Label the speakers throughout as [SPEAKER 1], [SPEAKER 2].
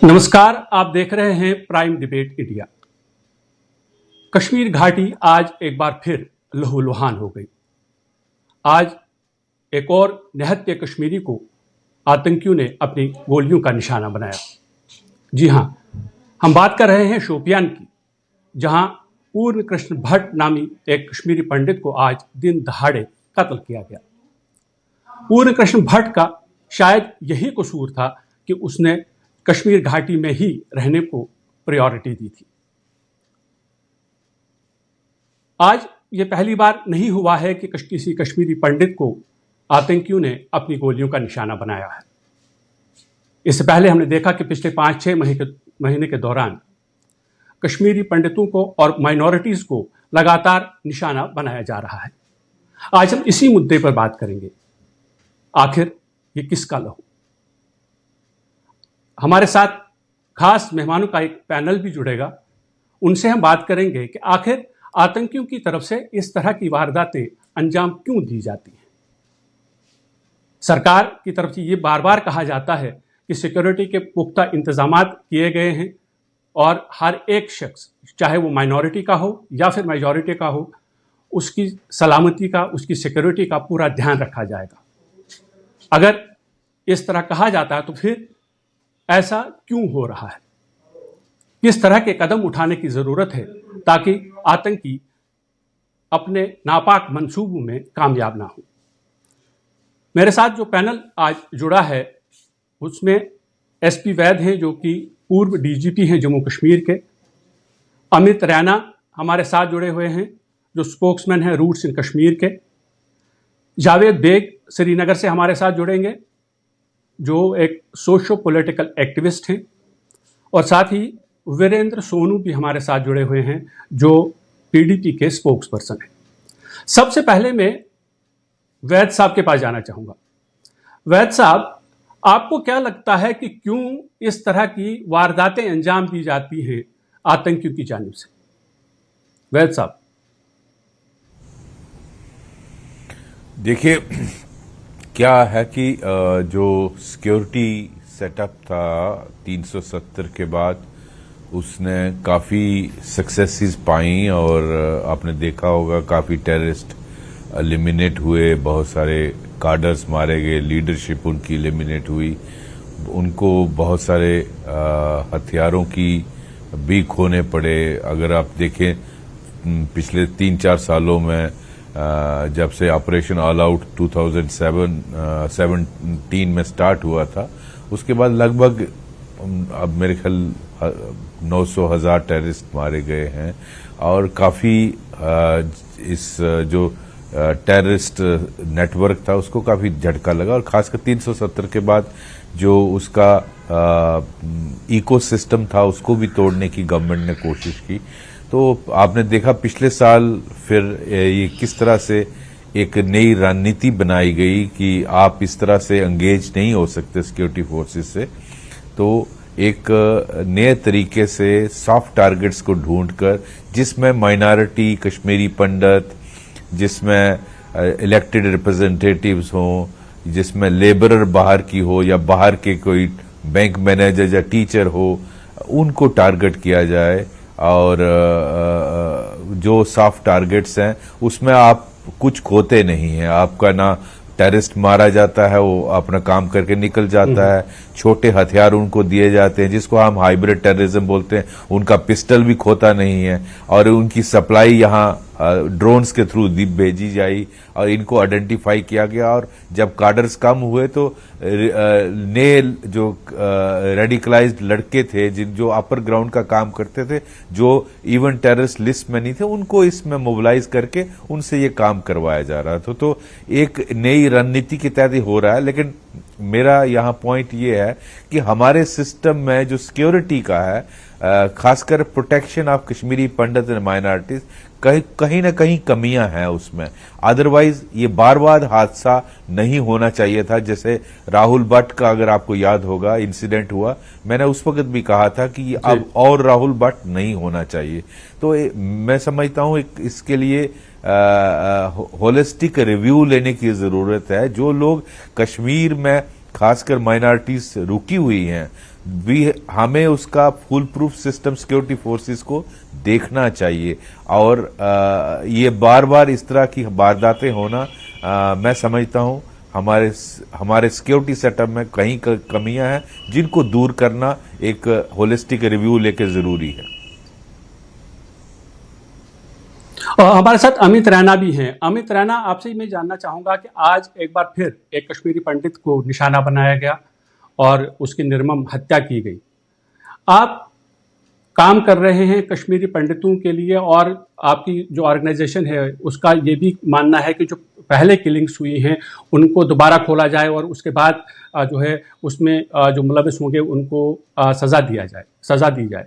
[SPEAKER 1] नमस्कार, आप देख रहे हैं प्राइम डिबेट इंडिया। कश्मीर घाटी आज एक बार फिर लहूलुहान हो गई। आज एक और निहत्थे कश्मीरी को आतंकियों ने अपनी गोलियों का निशाना बनाया। जी हां, हम बात कर रहे हैं शोपियान की, जहां पूर्ण कृष्ण भट्ट नामी एक कश्मीरी पंडित को आज दिन दहाड़े कत्ल किया गया। पूर्ण कृष्ण भट्ट का शायद यही कसूर था कि उसने कश्मीर घाटी में ही रहने को प्रायोरिटी दी थी। आज ये पहली बार नहीं हुआ है कि किसी कश्मीरी पंडित को आतंकियों ने अपनी गोलियों का निशाना बनाया है। इससे पहले हमने देखा कि पिछले 5-6 महीने के दौरान कश्मीरी पंडितों को और माइनॉरिटीज को लगातार निशाना बनाया जा रहा है। आज हम इसी मुद्दे पर बात करेंगे। आखिर ये किसका लहू? हमारे साथ खास मेहमानों का एक पैनल भी जुड़ेगा। उनसे हम बात करेंगे कि आखिर आतंकियों की तरफ से इस तरह की वारदातें अंजाम क्यों दी जाती हैं। सरकार की तरफ से ये बार बार कहा जाता है कि सिक्योरिटी के पुख्ता इंतजाम किए गए हैं और हर एक शख्स, चाहे वो माइनॉरिटी का हो या फिर मेजॉरिटी का हो, उसकी सलामती का, उसकी सिक्योरिटी का पूरा ध्यान रखा जाएगा। अगर इस तरह कहा जाता है तो फिर ऐसा क्यों हो रहा है? किस तरह के कदम उठाने की जरूरत है ताकि आतंकी अपने नापाक मंसूबों में कामयाब ना हो? मेरे साथ जो पैनल आज जुड़ा है उसमें एसपी वैद हैं, जो कि पूर्व डीजीपी हैं जम्मू कश्मीर के। अमित रैना हमारे साथ जुड़े हुए हैं, जो स्पोक्समैन हैं रूट्स इन कश्मीर के। जावेद बेग श्रीनगर से हमारे साथ जुड़ेंगे, जो एक सोशो पॉलिटिकल एक्टिविस्ट हैं। और साथ ही वीरेंद्र सोनू भी हमारे साथ जुड़े हुए हैं, जो पीडीपी के स्पोक्स पर्सन हैं। सबसे पहले मैं वैद साहब के पास जाना चाहूंगा। वैद साहब, आपको क्या लगता है कि क्यों इस तरह की वारदातें अंजाम दी जाती हैं आतंकियों की जानिब से? वैद साहब।
[SPEAKER 2] देखिए, क्या है कि जो सिक्योरिटी सेटअप था 370 के बाद, उसने काफ़ी सक्सेसेस पाई और आपने देखा होगा काफ़ी टेररिस्ट एलिमिनेट हुए, बहुत सारे कार्डर्स मारे गए, लीडरशिप उनकी एलिमिनेट हुई, उनको बहुत सारे हथियारों की भी खोने पड़े। अगर आप देखें पिछले 3-4 सालों में जब से ऑपरेशन ऑल आउट 2017 में स्टार्ट हुआ था, उसके बाद लगभग अब मेरे ख्याल 900,000 टेररिस्ट मारे गए हैं और काफ़ी इस जो टेररिस्ट नेटवर्क था उसको काफ़ी झटका लगा। और खासकर 370 के बाद जो उसका इकोसिस्टम था उसको भी तोड़ने की गवर्नमेंट ने कोशिश की। तो आपने देखा पिछले साल फिर ये किस तरह से एक नई रणनीति बनाई गई कि आप इस तरह से एंगेज नहीं हो सकते सिक्योरिटी फोर्सेस से। तो एक नए तरीके से सॉफ्ट टारगेट्स को ढूंढकर, जिसमें माइनॉरिटी कश्मीरी पंडित, जिसमें इलेक्टेड रिप्रेजेंटेटिव्स हों, जिसमें लेबरर बाहर की हो या बाहर के कोई बैंक मैनेजर या टीचर हो, उनको टारगेट किया जाए। और जो सॉफ्ट टारगेट्स हैं उसमें आप कुछ खोते नहीं हैं, आपका ना टेररिस्ट मारा जाता है, वो अपना काम करके निकल जाता है। छोटे हथियार उनको दिए जाते हैं जिसको हम हाइब्रिड टेररिज्म बोलते हैं, उनका पिस्टल भी खोता नहीं है और उनकी सप्लाई यहाँ ड्रोन्स के थ्रू भेजी जाई और इनको आइडेंटिफाई किया गया। और जब कार्डर्स कम हुए तो नए जो रेडिकलाइज्ड लड़के थे जो अपर ग्राउंड का काम करते थे, जो इवन टेररिस्ट लिस्ट में नहीं थे, उनको इसमें मोबिलाइज करके उनसे ये काम करवाया जा रहा था। तो एक नई रणनीति के तहत हो रहा है। लेकिन मेरा यहाँ पॉइंट ये है कि हमारे सिस्टम में जो सिक्योरिटी का है, खासकर protection of Kashmiri Pandit and minorities, कहीं ना कहीं कमियां हैं उसमें। अदरवाइज ये बार बार हादसा नहीं होना चाहिए था। जैसे राहुल भट्ट का अगर आपको याद होगा इंसिडेंट हुआ, मैंने उस वक्त भी कहा था कि अब और राहुल भट्ट नहीं होना चाहिए। तो मैं समझता हूं इसके लिए होलिस्टिक रिव्यू लेने की जरूरत है। जो लोग कश्मीर में खासकर माइनॉरिटीज रुकी हुई हैं, हमें उसका full proof system security forces को देखना चाहिए। और ये बार बार इस तरह की वारदातें होना, मैं समझता हूं हमारे सिक्योरिटी सेटअप में कहीं कमियां हैं जिनको दूर करना एक होलिस्टिक रिव्यू लेके जरूरी है।
[SPEAKER 1] और हमारे साथ अमित रैना भी हैं। अमित रैना, आपसे मैं जानना चाहूंगा कि आज एक बार फिर एक कश्मीरी पंडित को निशाना बनाया गया और उसकी निर्मम हत्या की गई। आप काम कर रहे हैं कश्मीरी पंडितों के लिए और आपकी जो ऑर्गेनाइजेशन है उसका ये भी मानना है कि जो पहले किलिंग्स हुई हैं उनको दोबारा खोला जाए और उसके बाद जो है उसमें जो मुलविस होंगे उनको सज़ा दी जाए।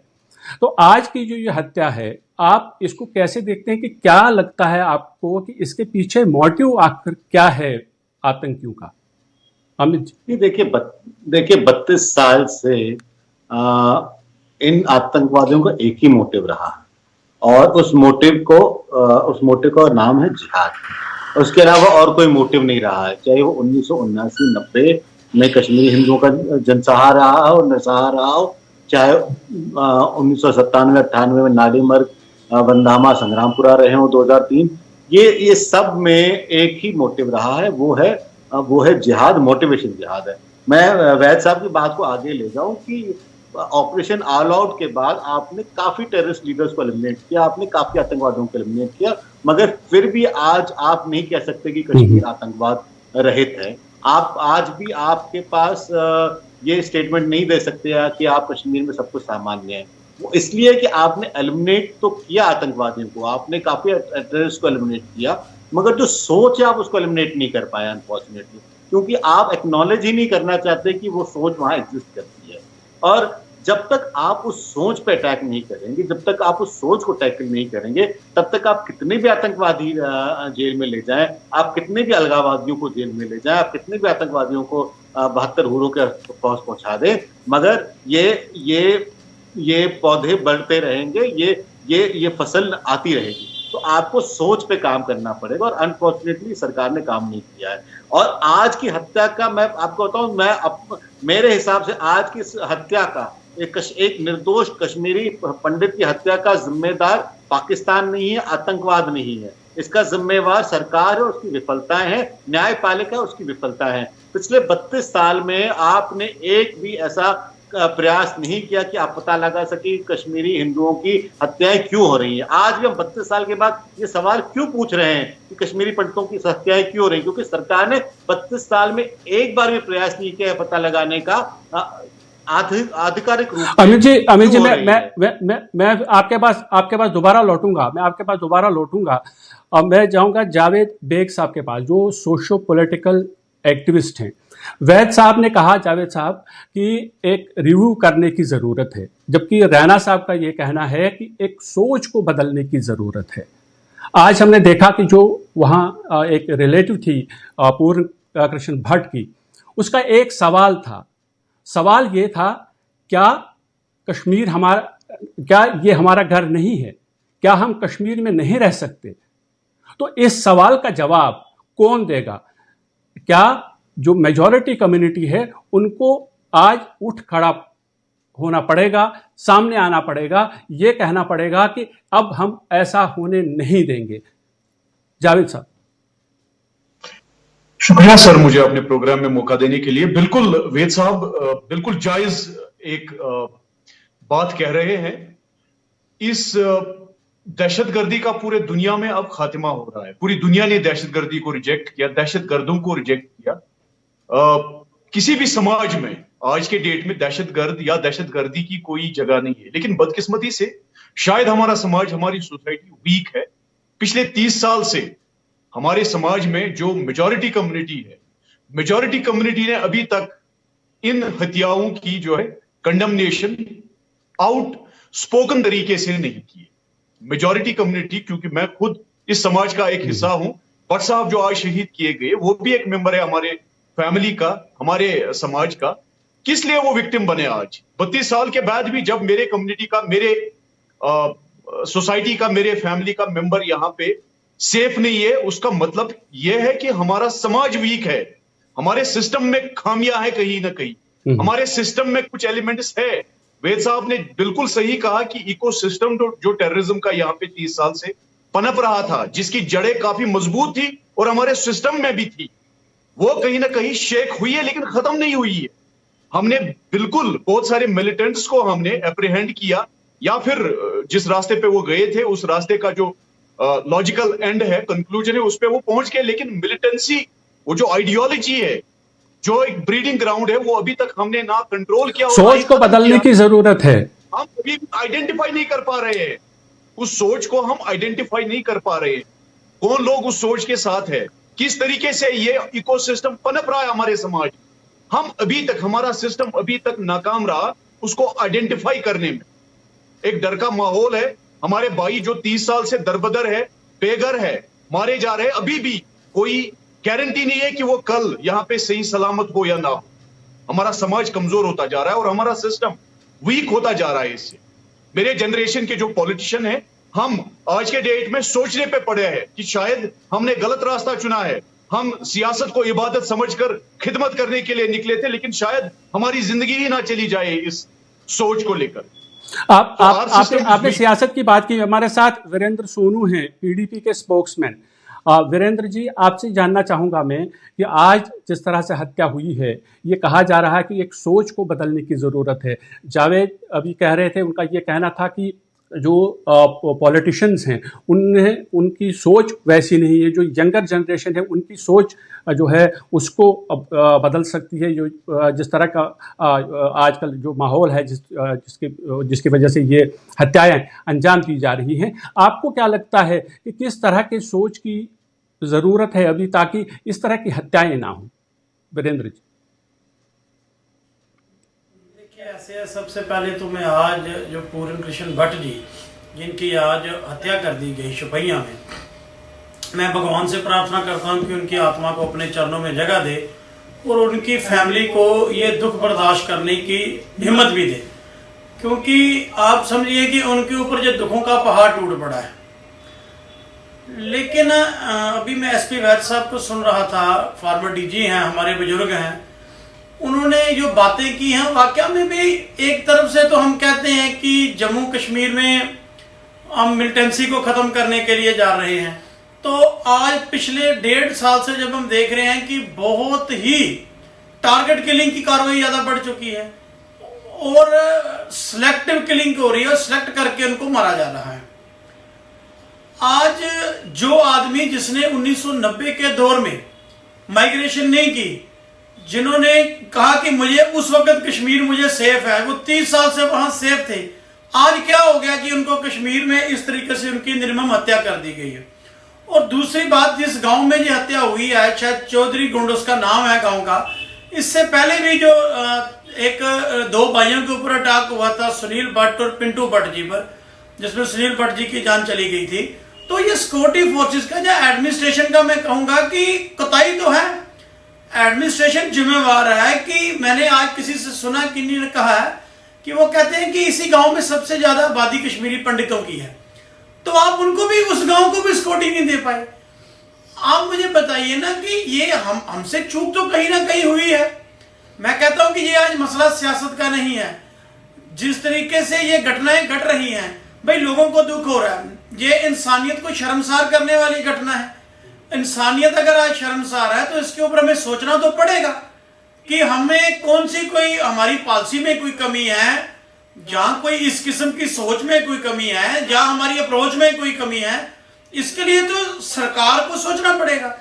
[SPEAKER 1] तो आज की जो ये हत्या है, आप इसको कैसे देखते हैं कि क्या लगता है आपको कि इसके पीछे मोटिव आखिर क्या है आतंकियों का? अमित जी।
[SPEAKER 3] देखिए 32 साल से इन आतंकवादियों का एक ही मोटिव रहा और उस मोटिव का नाम है जिहाद। उसके अलावा और कोई मोटिव नहीं रहा है, चाहे वो 1979-90 में कश्मीरी हिंदुओं का जनसहार रहा हो, नरसंहार रहा हो, चाहे 1997-98 में नाडीमर्ग, वंधामा, संग्रामपुरा रहे हो, 2003, ये सब में एक ही मोटिव रहा है, वो है जिहाद, मोटिवेशन जिहाद है। मैं वैद साहब की बात को आगे ले जाऊं कि ऑपरेशन ऑल आउट के बाद आपने काफी टेररिस्ट लीडर्स को एलिमिनेट किया, आपने काफी आतंकवादियों को एलिमिनेट किया, मगर फिर भी आज आप नहीं कह सकते कि कश्मीर आतंकवाद रहित है। आप आज भी आपके पास ये स्टेटमेंट नहीं दे सकते कि आप कश्मीर में सब कुछ सामान्य है। वो इसलिए कि आपने एलिमिनेट तो किया आतंकवादियों को, आपने काफी टेररिस्ट को एलिमिनेट किया, मगर जो सोच है आप उसको एलिमिनेट नहीं कर पाए अनफॉर्चुनेटली, क्योंकि आप एक्नॉलेज ही नहीं करना चाहते कि वो सोच वहां एग्जिस्ट करती है। और जब तक आप उस सोच पे अटैक नहीं करेंगे, जब तक आप उस सोच को टैकल नहीं करेंगे, तब तक आप कितने भी आतंकवादी जेल में ले जाएं, आप कितने भी अलगाववादियों को जेल में ले जाएं, आप कितने भी आतंकवादियों को 72 हुरों के पास पहुंचा दें, मगर ये पौधे बढ़ते रहेंगे, ये फसल आती रहेगी। तो आपको सोच पे काम करना पड़ेगा और अनफॉर्चुनेटली सरकार ने काम नहीं किया है। और आज की हत्या का मैं आपको बताऊं, मेरे हिसाब से आज की हत्या का एक निर्दोष कश्मीरी पंडित की हत्या का जिम्मेदार पाकिस्तान नहीं है, आतंकवाद नहीं है, इसका जिम्मेवार सरकार है, उसकी विफलताएं हैं, न्यायपालिका उसकी विफलता है। पिछले 32 साल में आपने एक भी ऐसा प्रयास नहीं किया कि आप पता लगा सके कश्मीरी हिंदुओं की हत्याएं क्यों हो रही हैं। आज भी हम 32 साल के बाद ये सवाल क्यों पूछ रहे हैं कि कश्मीरी पंडितों की हत्याएं क्यों हो रही हैं, क्योंकि सरकार ने 32 साल में एक बार भी प्रयास नहीं किया पता लगाने का आधिकारिक रूप।
[SPEAKER 1] अमित जी, मैं आपके पास दोबारा लौटूंगा और मैं जाऊंगा जावेद बेग साहब के पास, जो सोशो पॉलिटिकल एक्टिविस्ट हैं। वैद साहब ने कहा, जावेद साहब, कि एक रिव्यू करने की जरूरत है, जबकि रैना साहब का यह कहना है कि एक सोच को बदलने की जरूरत है। आज हमने देखा कि जो वहां एक रिलेटिव थी पूर्ण कृष्ण भट्ट की, उसका एक सवाल था। सवाल ये था, क्या ये हमारा घर नहीं है? क्या हम कश्मीर में नहीं रह सकते? तो इस सवाल का जवाब कौन देगा? क्या जो मेजॉरिटी कम्युनिटी है उनको आज उठ खड़ा होना पड़ेगा, सामने आना पड़ेगा, ये कहना पड़ेगा कि अब हम ऐसा होने नहीं देंगे? जावेद साहब।
[SPEAKER 4] शुक्रिया सर, मुझे अपने प्रोग्राम में मौका देने के लिए। बिल्कुल वेद साहब बिल्कुल जायज एक बात कह रहे हैं। इस दहशतगर्दी का पूरे दुनिया में अब खात्मा हो रहा है। पूरी दुनिया ने दहशतगर्दी को रिजेक्ट किया, दहशतगर्दों को रिजेक्ट किया। किसी भी समाज में आज के डेट में दहशतगर्द या दहशतगर्दी की कोई जगह नहीं है। लेकिन बदकिस्मती से शायद हमारा समाज, हमारी सोसाइटी वीक है। पिछले 30 साल से हमारे समाज में जो मेजॉरिटी कम्युनिटी है, मेजॉरिटी कम्युनिटी ने अभी तक इन हत्याओं की जो है कंडमनेशन आउट स्पोकन तरीके से नहीं की। मेजॉरिटी कम्युनिटी, क्योंकि मैं खुद इस समाज का एक हिस्सा हूं, भट्ट साहब जो आज शहीद किए गए वो भी एक मेंबर है हमारे फैमिली का, हमारे समाज का। किस लिए वो विक्टिम बने आज 32 साल के बाद भी? जब मेरे कम्युनिटी का, मेरे सोसाइटी का, मेरे फैमिली का मेंबर यहां पे सेफ नहीं है, उसका मतलब यह है कि हमारा समाज वीक है, हमारे सिस्टम में खामियां है कहीं ना कहीं। हमारे सिस्टम में कुछ एलिमेंट्स है। वेद साहब ने बिल्कुल सही कहा कि इकोसिस्टम जो टेररिज्म का यहाँ पे 30 साल से पनप रहा था, जिसकी जड़ें काफी मजबूत थी और हमारे सिस्टम में भी थी, वो कहीं ना कहीं शेक हुई है, लेकिन खत्म नहीं हुई है। हमने बिल्कुल बहुत सारे मिलिटेंट्स को हमने एप्रीहेंड किया, या फिर जिस रास्ते पे वो गए थे उस रास्ते का जो लॉजिकल एंड है, कंक्लूजन है, उस पे वो पहुंच गए। लेकिन मिलिटेंसी, वो जो आइडियोलॉजी है, जो एक ब्रीडिंग ग्राउंड है, वो अभी तक हमने ना कंट्रोल किया।
[SPEAKER 1] सोच को बदलने की जरूरत है।
[SPEAKER 4] हम अभी आइडेंटिफाई नहीं कर पा रहे हैं, उस सोच को हम आइडेंटिफाई नहीं कर पा रहे हैं। कौन लोग उस सोच के साथ है, किस तरीके से ये इकोसिस्टम पनप रहा है हमारे समाज। हम अभी तक, हमारा सिस्टम अभी तक नाकाम रहा उसको आइडेंटिफाई करने में। एक डर का माहौल है, हमारे भाई जो 30 साल से दरबदर है, बेघर है, मारे जा रहे हैं, अभी भी कोई गारंटी नहीं है कि वो कल यहां पे सही सलामत हो या ना हो। हमारा समाज कमजोर होता जा रहा है और हमारा सिस्टम वीक होता जा रहा है। इससे मेरे जनरेशन के जो पॉलिटिशियन है, हम आज के डेट में सोचने पे पड़े हैं कि शायद हमने गलत रास्ता चुना है। हम सियासत को इबादत समझकर खिदमत करने के लिए निकले थे, लेकिन शायद हमारी जिंदगी ही ना चली जाए इस सोच को लेकर।
[SPEAKER 1] आपने सियासत की बात की। हमारे साथ वीरेंद्र सोनू हैं, पीडीपी के स्पोक्समैन। वीरेंद्र जी, आपसे जानना चाहूंगा मैं कि आज जिस तरह से हत्या हुई है, ये कहा जा रहा है कि एक सोच को बदलने की ज़रूरत है। जावेद अभी कह रहे थे, उनका ये कहना था कि जो पॉलिटिशियंस हैं उनकी सोच वैसी नहीं है, जो यंगर जनरेशन है उनकी सोच जो है उसको बदल सकती है। जो जिस तरह का आजकल जो माहौल है, जिसकी वजह से ये हत्याएं अंजाम दी जा रही हैं, आपको क्या लगता है कि किस तरह के सोच की ज़रूरत है अभी, ताकि इस तरह की हत्याएं ना हों? वीरेंद्र जी।
[SPEAKER 5] ऐसे सबसे पहले तो मैं आज जो पूरन कृष्ण भट्ट जी, जिनकी आज हत्या कर दी गई शुपैया में, मैं भगवान से प्रार्थना करता हूं कि उनकी आत्मा को अपने चरणों में जगह दे और उनकी फैमिली को ये दुख बर्दाश्त करने की हिम्मत भी दे, क्योंकि आप समझिए कि उनके ऊपर जो दुखों का पहाड़ टूट पड़ा है। लेकिन अभी मैं एसपी वैद साहब को सुन रहा था, फॉर्मर डीजी हैं, हमारे बुजुर्ग हैं, उन्होंने जो बातें की हैं वाकया में भी एक तरफ से तो हम कहते हैं कि जम्मू कश्मीर में हम मिलिटेंसी को खत्म करने के लिए जा रहे हैं, तो आज पिछले 1.5 साल से जब हम देख रहे हैं कि बहुत ही टारगेट किलिंग की कार्रवाई ज्यादा बढ़ चुकी है और सिलेक्टिव किलिंग हो रही है, सिलेक्ट करके उनको मारा जा रहा है। आज जो आदमी जिसने 1990 के दौर में माइग्रेशन नहीं की, जिन्होंने कहा कि मुझे उस वक्त कश्मीर मुझे सेफ है, वो 30 साल से वहां सेफ थे, आज क्या हो गया कि उनको कश्मीर में इस तरीके से उनकी निर्मम हत्या कर दी गई है। और दूसरी बात, जिस गांव में ये हत्या हुई है, शायद चौधरी गुंड उसका नाम है गांव का, इससे पहले भी जो एक 2 भाइयों के ऊपर अटैक हुआ था, सुनील भट्ट और पिंटू भट्ट जी पर, जिसमें सुनील भट्ट जी की जान चली गई थी। तो ये सिक्योरिटी फोर्सेस का या एडमिनिस्ट्रेशन का मैं कहूंगा कि कोताही तो है। एडमिनिस्ट्रेशन जिम्मेवार है कि मैंने आज किसी से सुना, किन्हीं ने कहा है कि वो कहते हैं कि इसी गांव में सबसे ज्यादा आबादी कश्मीरी पंडितों की है, तो आप उनको भी, उस गांव को भी सिक्योरिटी नहीं दे पाए। आप मुझे बताइए ना कि ये हमसे चूक तो कहीं ना कहीं हुई है। मैं कहता हूं कि ये आज मसला सियासत का नहीं है। जिस तरीके से ये घटनाएं घट रही हैं, भाई लोगों को दुख हो रहा है, ये इंसानियत को शर्मसार करने वाली घटना है। इंसानियत अगर आज शर्मसार है तो इसके ऊपर हमें सोचना तो पड़ेगा कि हमें कौन सी, कोई हमारी पॉलिसी में कोई कमी है, जहां कोई इस किस्म की सोच में कोई कमी है, जहां हमारी अप्रोच में कोई कमी है। इसके लिए तो सरकार को सोचना पड़ेगा।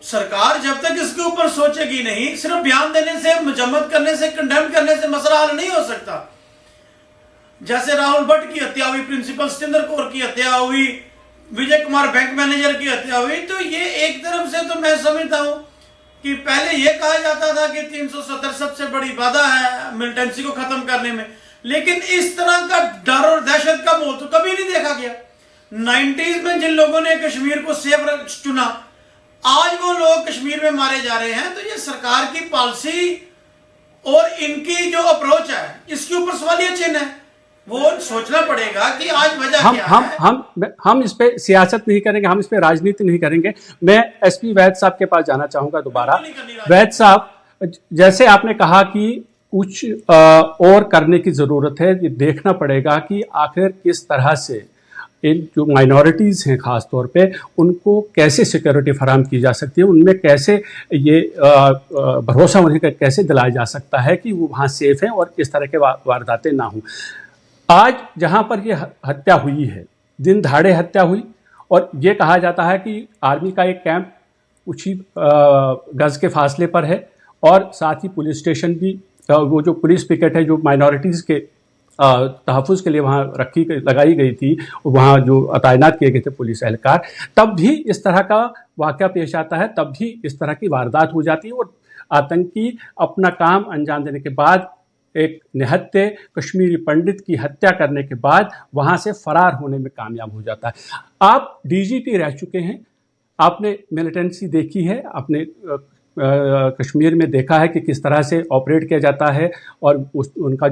[SPEAKER 5] सरकार जब तक इसके ऊपर सोचेगी नहीं, सिर्फ बयान देने से, मजम्मत करने से, कंडेम करने से मसला हल नहीं हो सकता। जैसे राहुल भट्ट की हत्या हुई, प्रिंसिपल सतिंदर कौर की हत्या हुई, विजय कुमार बैंक मैनेजर की हत्या हुई, तो ये एक तरफ से तो मैं समझता हूं कि पहले ये कहा जाता था कि 370 सबसे बड़ी बाधा है मिलिटेंसी को खत्म करने में, लेकिन इस तरह का डर और दहशत का माहौल तो कभी नहीं देखा गया। 90s में जिन लोगों ने कश्मीर को सेफ चुना, आज वो लोग कश्मीर में मारे जा रहे हैं। तो ये सरकार की पॉलिसी और इनकी जो अप्रोच है, इसके ऊपर सवालिया चिन्ह है। वो सोचना पड़ेगा कि आज वजह क्या है।
[SPEAKER 1] हम इस पे सियासत नहीं करेंगे, हम इस पे राजनीति नहीं करेंगे। मैं एसपी वैद साहब के पास जाना चाहूंगा दोबारा। वैद साहब, जैसे आपने कहा कि कुछ और करने की ज़रूरत है, ये देखना पड़ेगा कि आखिर किस तरह से इन जो माइनॉरिटीज़ हैं ख़ास तौर पे उनको कैसे सिक्योरिटी फराहम की जा सकती है, उनमें कैसे ये भरोसा उन्हें कैसे दिलाया जा सकता है कि वो वहाँ सेफ हैं और इस तरह के वारदातें ना हों। आज जहाँ पर ये हत्या हुई है, दिन दहाड़े हत्या हुई, और ये कहा जाता है कि आर्मी का एक कैंप कुछ ही गज़ के फासले पर है, और साथ ही पुलिस स्टेशन भी, वो जो पुलिस पिकेट है जो माइनॉरिटीज़ के तहफ़्फ़ुज़ के लिए वहाँ लगाई गई थी, वहाँ जो तैनात किए गए थे पुलिस एहलकार, तब भी इस तरह का वाक़या पेश आता है, तब भी इस तरह की वारदात हो जाती है, और आतंकी अपना काम अंजाम देने के बाद, एक निहत्थे कश्मीरी पंडित की हत्या करने के बाद वहाँ से फरार होने में कामयाब हो जाता है। आप डीजीपी रह चुके हैं, आपने मिलिटेंसी देखी है, आपने कश्मीर में देखा है कि किस तरह से ऑपरेट किया जाता है, और उनका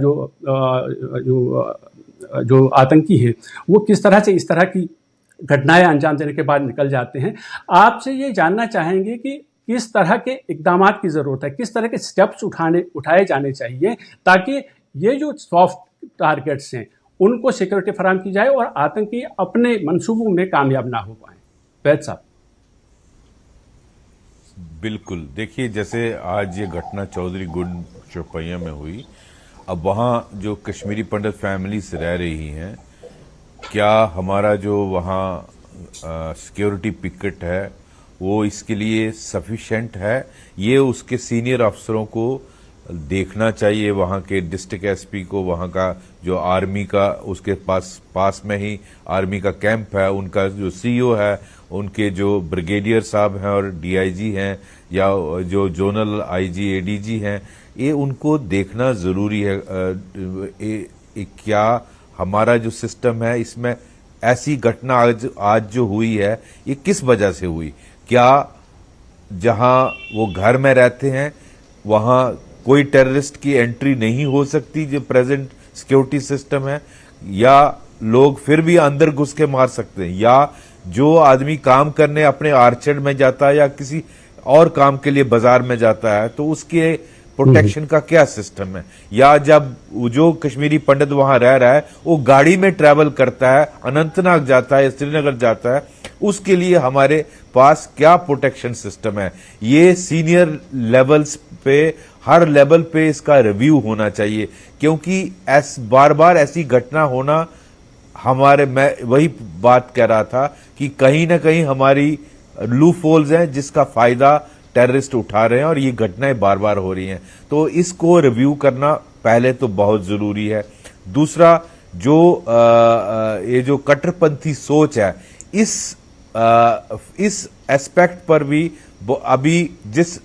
[SPEAKER 1] जो आतंकी हैं वो किस तरह से इस तरह की घटनाएं अंजाम देने के बाद निकल जाते हैं। आपसे ये जानना चाहेंगे कि किस तरह के इक़दाम की ज़रूरत है, किस तरह के स्टेप्स उठाए जाने चाहिए ताकि ये जो सॉफ्ट टारगेट्स हैं उनको सिक्योरिटी फराहम की जाए और आतंकी अपने मंसूबों में कामयाब ना हो पाए। वैद साहब।
[SPEAKER 2] बिल्कुल, देखिए जैसे आज ये घटना चौधरी गुंड चौपैया में हुई, अब वहाँ जो कश्मीरी पंडित फैमिलीज रह रही हैं, क्या हमारा जो वहाँ सिक्योरिटी पिकेट है वो इसके लिए सफिशिएंट है? ये उसके सीनियर अफसरों को देखना चाहिए, वहाँ के डिस्ट्रिक्ट एसपी को, वहाँ का जो आर्मी का उसके पास में ही आर्मी का कैंप है, उनका जो सीईओ है, उनके जो ब्रिगेडियर साहब हैं और डीआईजी हैं, या जो जोनल आईजी एडीजी हैं, ये उनको देखना जरूरी है। क्या हमारा जो सिस्टम है इसमें ऐसी घटना आज जो हुई है ये किस वजह से हुई? क्या जहां वो घर में रहते हैं वहां कोई टेररिस्ट की एंट्री नहीं हो सकती जो प्रेजेंट सिक्योरिटी सिस्टम है, या लोग फिर भी अंदर घुस के मार सकते हैं, या जो आदमी काम करने अपने आर्चर्ड में जाता है या किसी और काम के लिए बाजार में जाता है तो उसके प्रोटेक्शन का क्या सिस्टम है, या जब जो कश्मीरी पंडित वहां रह रहा है वो गाड़ी में ट्रैवल करता है, अनंतनाग जाता है, श्रीनगर जाता है, उसके लिए हमारे पास क्या प्रोटेक्शन सिस्टम है? ये सीनियर लेवल्स पे, हर लेवल पे इसका रिव्यू होना चाहिए, क्योंकि बार बार ऐसी घटना होना मैं वही बात कह रहा था कि कहीं ना कहीं हमारी लूप होल्स हैं जिसका फायदा टेररिस्ट उठा रहे हैं और ये घटनाएं बार बार हो रही हैं। तो इसको रिव्यू करना पहले तो बहुत जरूरी है। दूसरा, जो ये जो कट्टरपंथी सोच है, इस एस्पेक्ट पर भी अभी जिस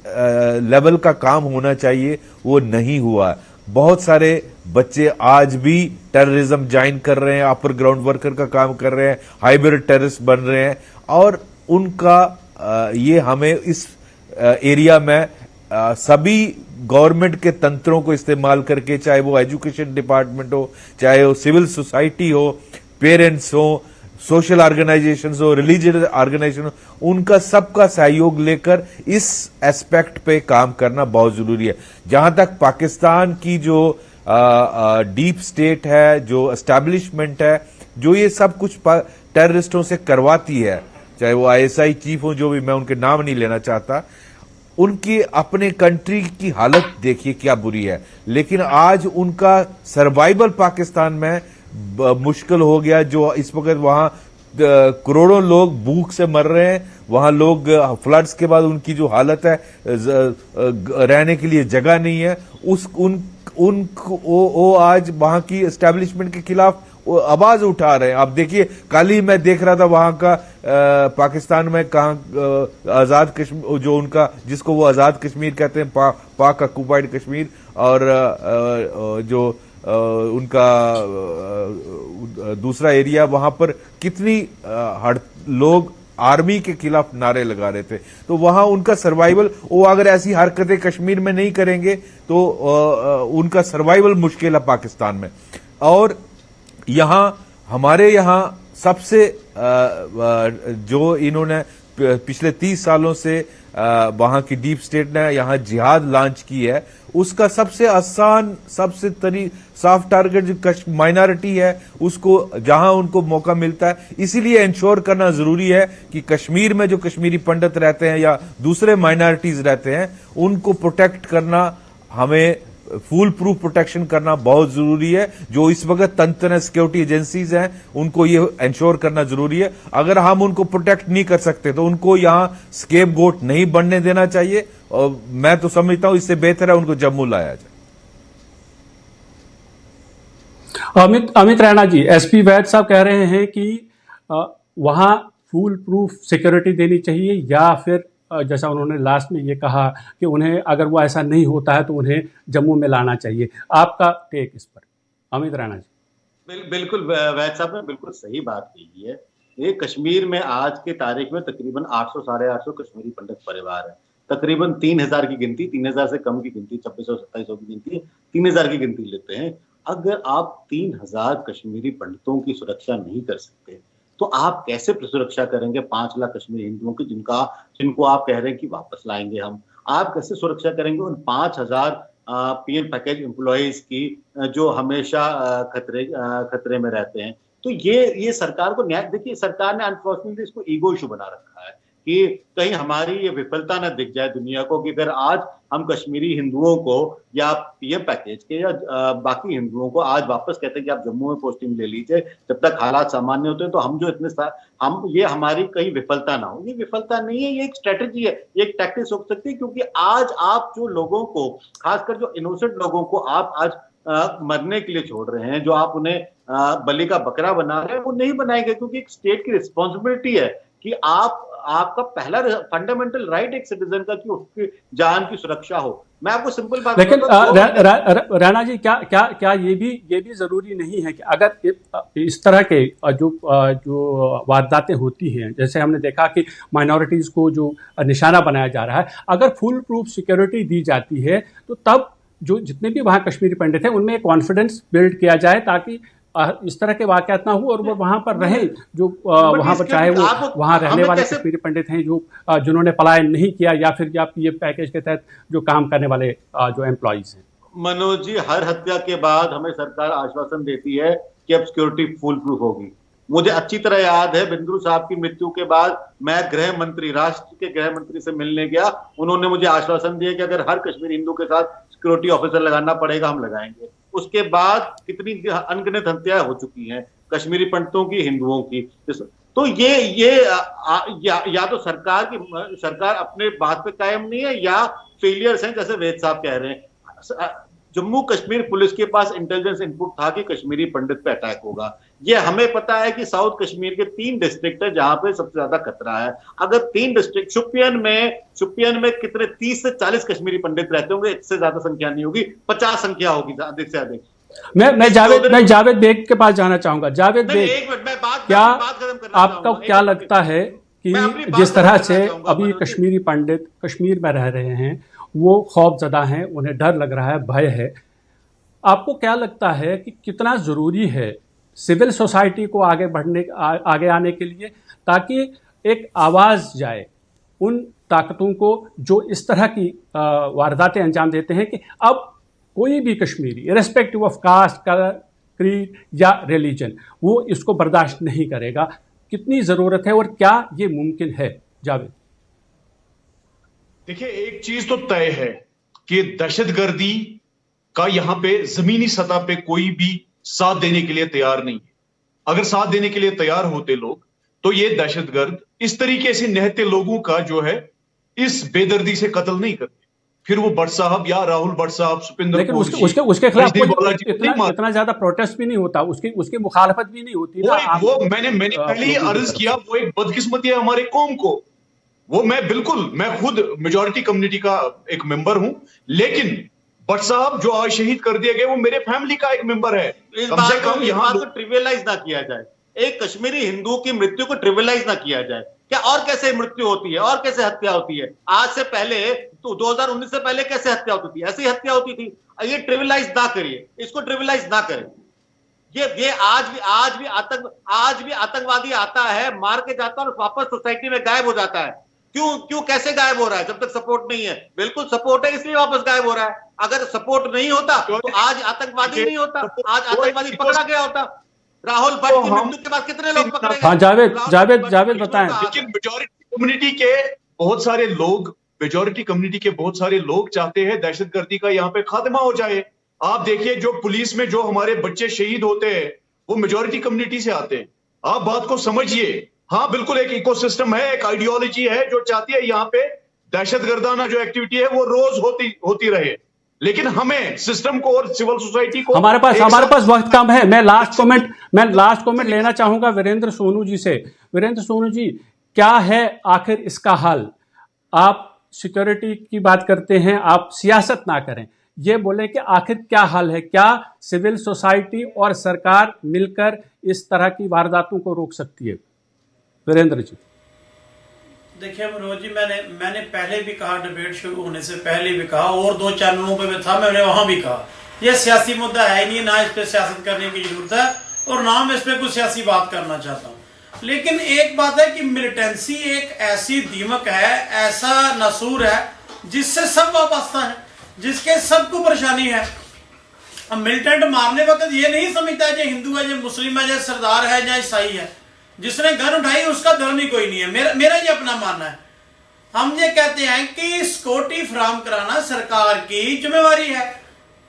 [SPEAKER 2] लेवल का काम होना चाहिए वो नहीं हुआ। बहुत सारे बच्चे आज भी टेररिज्म ज्वाइन कर रहे हैं, अपर ग्राउंड वर्कर का काम कर रहे हैं, हाइब्रिड टेररिस्ट बन रहे हैं, और उनका ये हमें इस एरिया में सभी गवर्नमेंट के तंत्रों को इस्तेमाल करके, चाहे वो एजुकेशन डिपार्टमेंट हो, चाहे वो सिविल सोसाइटी हो, पेरेंट्स हो, सोशल ऑर्गेनाइजेशंस हो, रिलीजियस ऑर्गेनाइजेशन हो, उनका सबका सहयोग लेकर इस एस्पेक्ट पे काम करना बहुत जरूरी है। जहां तक पाकिस्तान की जो डीप स्टेट है, जो एस्टैब्लिशमेंट है, जो ये सब कुछ टेररिस्टों से करवाती है, चाहे वो आईएसआई चीफ हो, जो भी, मैं उनके नाम नहीं लेना चाहता, उनकी अपने कंट्री की हालत देखिए क्या बुरी है, लेकिन आज उनका सर्वाइवल पाकिस्तान में मुश्किल हो गया। जो इस वक्त वहां करोड़ों लोग भूख से मर रहे हैं, वहां लोग फ्लड्स के बाद उनकी जो हालत है, रहने के लिए जगह नहीं है, वो आज वहां की एस्टैब्लिशमेंट के खिलाफ आवाज उठा रहे हैं। आप देखिए, कल ही मैं देख रहा था वहां का पाकिस्तान में कहां आजाद कश्मीर, जो उनका, जिसको वो आजाद कश्मीर कहते हैं, पाक ऑक्युपाइड कश्मीर, और जो उनका दूसरा एरिया, वहां पर कितनी लोग आर्मी के खिलाफ नारे लगा रहे थे। तो वहां उनका सर्वाइवल, वो अगर ऐसी हरकतें कश्मीर में नहीं करेंगे तो उनका सर्वाइवल मुश्किल है पाकिस्तान में। और हमारे यहां सबसे जो इन्होंने पिछले 30 सालों से वहां की डीप स्टेट ने यहां जिहाद लॉन्च की है, उसका सबसे आसान, सबसे साफ टारगेट जो माइनॉरिटी है, उसको जहां उनको मौका मिलता है। इसीलिए इंश्योर करना जरूरी है कि कश्मीर में जो कश्मीरी पंडित रहते हैं या दूसरे माइनॉरिटीज रहते हैं, उनको प्रोटेक्ट करना, हमें फुल प्रूफ प्रोटेक्शन करना बहुत जरूरी है। जो इस वक्त तंत्र सिक्योरिटी एजेंसीज हैं, उनको ये इंश्योर करना जरूरी है। अगर हम उनको प्रोटेक्ट नहीं कर सकते तो उनको यहां स्केप गोट नहीं बनने देना चाहिए, और मैं तो समझता हूं इससे बेहतर है उनको जम्मू लाया जाए।
[SPEAKER 1] अमित रैना जी, एसपी वैद साहब कह रहे हैं कि वहां फुल प्रूफ सिक्योरिटी देनी चाहिए, या फिर जैसा उन्होंने लास्ट में ये कहा कि उन्हें, अगर वो ऐसा नहीं होता है तो उन्हें जम्मू में लाना चाहिए। आपका टेक इस पर, अमित राणा जी।
[SPEAKER 3] बिल्कुल, वैद साहब ने बिल्कुल सही बात की है। ये कश्मीर में आज के तारीख में तकरीबन 800 साढ़े 800 कश्मीरी पंडित परिवार है। तकरीबन 3000 की गिनती, 3000 से कम की गिनती, 2600-2700 की गिनती, 3000 की गिनती लेते हैं। अगर आप 3000 कश्मीरी पंडितों की सुरक्षा नहीं कर सकते तो आप कैसे सुरक्षा करेंगे 5 लाख कश्मीरी हिंदुओं की, जिनको आप कह रहे हैं कि वापस लाएंगे हम? आप कैसे सुरक्षा करेंगे उन 5000 पीएम पैकेज एम्प्लॉइज की, जो हमेशा खतरे में रहते हैं? तो ये सरकार को न्याय, देखिए सरकार ने अनफॉर्चुनेटली इसको ईगो इशू बना रखा है कि कहीं हमारी ये विफलता न दिख जाए दुनिया को, कि अगर आज हम कश्मीरी हिंदुओं को या पीएम पैकेज के या बाकी हिंदुओं को आज वापस कहते हैं कि आप जम्मू में पोस्टिंग ले लीजिए जब तक हालात सामान्य होते हैं, तो हम जो ये हमारी कहीं विफलता ना हो। ये विफलता नहीं है, ये एक स्ट्रेटेजी है, ये एक टैक्टिक्स हो सकती है। क्योंकि आज आप जो लोगों को, खासकर जो इनोसेंट लोगों को आप आज मरने के लिए छोड़ रहे हैं, जो आप उन्हें बलि का बकरा बना रहे हैं, वो नहीं बनाएंगे। क्योंकि एक स्टेट की रिस्पॉन्सिबिलिटी है कि आपका पहला फंडामेंटल राइट एक सिटीजन का कि उसकी जान की सुरक्षा हो। मैं आपको सिंपल बात,
[SPEAKER 1] लेकिन राणा जी, क्या ये भी जरूरी नहीं है कि अगर इस तरह के जो वारदातें होती हैं, जैसे हमने देखा कि माइनॉरिटीज को जो निशाना बनाया जा रहा है, अगर फुल प्रूफ सिक्योरिटी दी जाती है तो तब जो जितने भी वहाँ कश्मीरी पंडित हैं उनमें कॉन्फिडेंस बिल्ड किया जाए, ताकि इस तरह के वाकयात ना हो और वो वहां पर रहे, जो वहां पर, चाहे वो वहां रहने वाले कश्मीरी पंडित हैं जिन्होंने पलायन नहीं किया, या फिर ये पैकेज के तहत जो काम करने वाले जो एम्प्लॉइज हैं।
[SPEAKER 3] मनोज जी, हर हत्या के बाद हमें सरकार आश्वासन देती है कि अब सिक्योरिटी फुल प्रूफ होगी। मुझे अच्छी तरह याद है, बिंद्रू साहब की मृत्यु के बाद मैं राष्ट्र के गृह मंत्री से मिलने गया। उन्होंने मुझे आश्वासन दिया कि अगर हर कश्मीरी हिंदू के साथ सिक्योरिटी ऑफिसर लगाना पड़ेगा, हम लगाएंगे। उसके बाद कितनी अनगिनत हत्याएं हो चुकी हैं कश्मीरी पंडितों की, हिंदुओं की। तो या तो सरकार अपने बात पे कायम नहीं है, या फेलियर्स हैं, जैसे वेद साहब कह रहे हैं। जम्मू कश्मीर पुलिस के पास इंटेलिजेंस इनपुट था कि कश्मीरी पंडित पे अटैक होगा। ये हमें पता है कि साउथ कश्मीर के 3 डिस्ट्रिक्ट है जहां पे सबसे ज्यादा खतरा है। अगर 3 डिस्ट्रिक्ट, शुपियन में कितने 30 से 40 कश्मीरी पंडित रहते होंगे, इससे ज्यादा संख्या नहीं होगी, 50 संख्या होगी अधिक से अधिक।
[SPEAKER 1] मैं जावेद बेग के पास जाना चाहूंगा। जावेद बेग, क्या आपको क्या लगता है कि जिस तरह से अभी कश्मीरी पंडित कश्मीर में रह रहे हैं, वो खौफजदा हैं, उन्हें डर लग रहा है, भय है, आपको क्या लगता है कि कितना ज़रूरी है सिविल सोसाइटी को आगे आने के लिए, ताकि एक आवाज़ जाए उन ताकतों को जो इस तरह की वारदातें अंजाम देते हैं, कि अब कोई भी Kashmiri, irrespective of caste, colour, creed या रिलीजन, वो इसको बर्दाश्त नहीं करेगा? कितनी ज़रूरत है और क्या ये मुमकिन है? जावेद,
[SPEAKER 4] देखिए, एक चीज तो तय है कि दहशतगर्दी का यहां पे जमीनी सतह पे कोई भी साथ देने के लिए तैयार नहीं है। अगर साथ देने के लिए तैयार होते लोग, तो ये दहशतगर्द इस तरीके से निहत्थे लोगों का जो है इस बेदर्दी से कत्ल नहीं करते। फिर वो भट्ट साहब या राहुल भट्ट साहब, सुपिंदर,
[SPEAKER 1] लेकिन उसके खिलाफ इतना ज्यादा प्रोटेस्ट भी नहीं होता, उसकी मुखालफत भी नहीं होती ना।
[SPEAKER 4] वो मैंने पहले ही अर्ज किया, वो एक बदकिस्मती है हमारे कौम को। वो मैं खुद मेजॉरिटी कम्युनिटी का एक मेंबर हूं, लेकिन भट्ट साहब जो आज शहीद कर दिए गए, वो मेरे फैमिली का एक मेंबर है। कम से कम यहाँ को
[SPEAKER 3] ट्रिवियलाइज ना किया जाए, एक कश्मीरी हिंदू की मृत्यु को ट्रिवियलाइज ना किया जाए। क्या और कैसे मृत्यु होती है, और कैसे हत्या होती है? आज से पहले तो 2019 से पहले कैसे हत्या होती थी? ऐसी हत्या होती थी। ये ट्रिवियलाइज ना करिए, इसको ट्रिवियलाइज ना करें। ये आज भी आतंकवादी आता है, मार के जाता है और वापस सोसाइटी में गायब हो जाता है। क्यों कैसे गायब हो रहा है? जब तक सपोर्ट नहीं है। बिल्कुल सपोर्ट है इसलिए वापस गायब हो रहा है। अगर सपोर्ट नहीं होता तो आज आतंकवादी नहीं होता, आज आतंकवादी पकड़ा गया होता। राहुल भट्ट की मृत्यु के बाद कितने लोग पकड़े गए?
[SPEAKER 1] हाँ, जावेद बताएं।
[SPEAKER 4] लेकिन मेजॉरिटी कम्युनिटी के बहुत सारे लोग चाहते हैं दहशतगर्दी का यहाँ पे खात्मा हो जाए। आप देखिए, जो पुलिस में जो हमारे बच्चे शहीद होते हैं वो मेजॉरिटी कम्युनिटी से आते हैं। आप बात को समझिए। हाँ, बिल्कुल एक इकोसिस्टम है, एक आइडियोलॉजी है जो चाहती है यहाँ पे दहशतगर्दाना जो एक्टिविटी है वो रोज होती रहे। लेकिन हमें सिस्टम को और सिविल सोसाइटी को
[SPEAKER 1] हमारे पास वक्त कम है। मैं लास्ट कमेंट लेना चाहूंगा वीरेंद्र सोनू जी से। वीरेंद्र सोनू जी, क्या है आखिर इसका हल? आप सिक्योरिटी की बात करते हैं, आप सियासत ना करें, ये बोले कि आखिर क्या हल है? क्या सिविल सोसाइटी और सरकार मिलकर इस तरह की वारदातों को रोक सकती है? वीरेंद्र जी।
[SPEAKER 5] देखिए मनोज जी, मैंने पहले भी कहा, डिबेट शुरू होने से पहले भी कहा, और 2 चैनलों पे मैं था, मैंने वहां भी कहा, यह सियासी मुद्दा है ही नहीं, ना इस पे सियासत करने की जरूरत है और ना मैं इस पे कुछ सियासी बात करना चाहता हूँ। लेकिन एक बात है कि मिलिटेंसी एक ऐसी दीमक है, ऐसा नसूर है जिससे सब वाबस्ता है, जिसके सबको परेशानी है। अब मिलिटेंट मारने वक्त ये नहीं समझता है जो हिंदू है, जो मुस्लिम है, जो सरदार है, जो ईसाई है। जिसने गन उठाई उसका धर्म ही कोई नहीं है। मेरा ये अपना मानना है। हम ये कहते हैं कि सिक्योरिटी फराहम कराना सरकार की जिम्मेवारी है।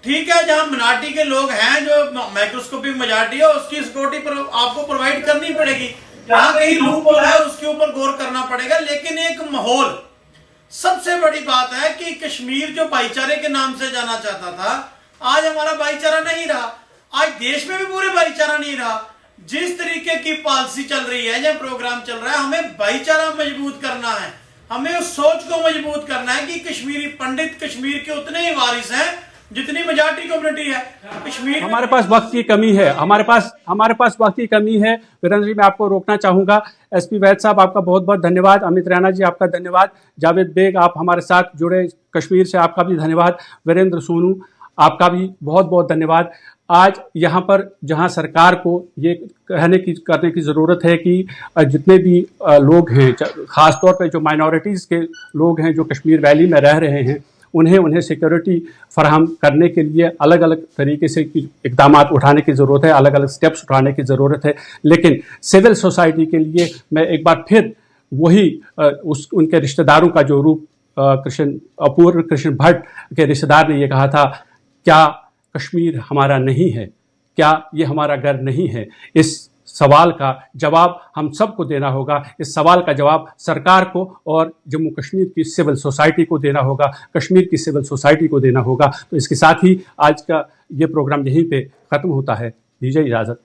[SPEAKER 5] ठीक है, जहां मिनॉरिटी के लोग हैं, जो माइक्रोस्कोपिक मेजॉरिटी है, उसकी सिक्योरिटी आपको प्रोवाइड करनी पड़ेगी। जहां कहीं लूपहोल है उसके ऊपर गौर करना पड़ेगा। लेकिन एक माहौल, सबसे बड़ी बात है कि कश्मीर जो भाईचारे के नाम से जाना चाहता था, आज हमारा भाईचारा नहीं रहा। आज देश में भी पूरे भाईचारा नहीं रहा। जिस तरीके की पॉलिसी चल रही है या प्रोग्राम चल रहा है, हमें भाईचारा मजबूत करना है। हमें उस सोच को मजबूत करना है कि कश्मीरी पंडित कश्मीर के उतने ही वारिस हैं जितनी मेजॉरिटी कम्युनिटी है कश्मीर।
[SPEAKER 1] हमारे पास वक्त की कमी है, हमारे पास वक्त की कमी है। वीरेंद्र जी, मैं आपको रोकना चाहूंगा। एसपी वैद साहब, आपका बहुत बहुत धन्यवाद। अमित रैना जी, आपका धन्यवाद। जावेद बेग, आप हमारे साथ जुड़े कश्मीर से, आपका भी धन्यवाद। वीरेंद्र सोनू, आपका भी बहुत बहुत धन्यवाद। आज यहाँ पर जहाँ सरकार को ये करने की ज़रूरत है कि जितने भी लोग हैं, ख़ासतौर पे जो माइनॉरिटीज़ के लोग हैं जो कश्मीर वैली में रह रहे हैं, उन्हें सिक्योरिटी फराहम करने के लिए अलग अलग तरीके से इक़दाम उठाने की ज़रूरत है, अलग अलग स्टेप्स उठाने की ज़रूरत है। लेकिन सिविल सोसाइटी के लिए मैं एक बार फिर वही उनके रिश्तेदारों का जो रूप पूर्व कृष्ण भट्ट के रिश्तेदार ने ये कहा था, क्या कश्मीर हमारा नहीं है? क्या ये हमारा घर नहीं है? इस सवाल का जवाब हम सबको देना होगा। इस सवाल का जवाब सरकार को और जम्मू कश्मीर की सिविल सोसाइटी को देना होगा, कश्मीर की सिविल सोसाइटी को देना होगा। तो इसके साथ ही आज का ये प्रोग्राम यहीं पे ख़त्म होता है। दीजिए इजाज़त।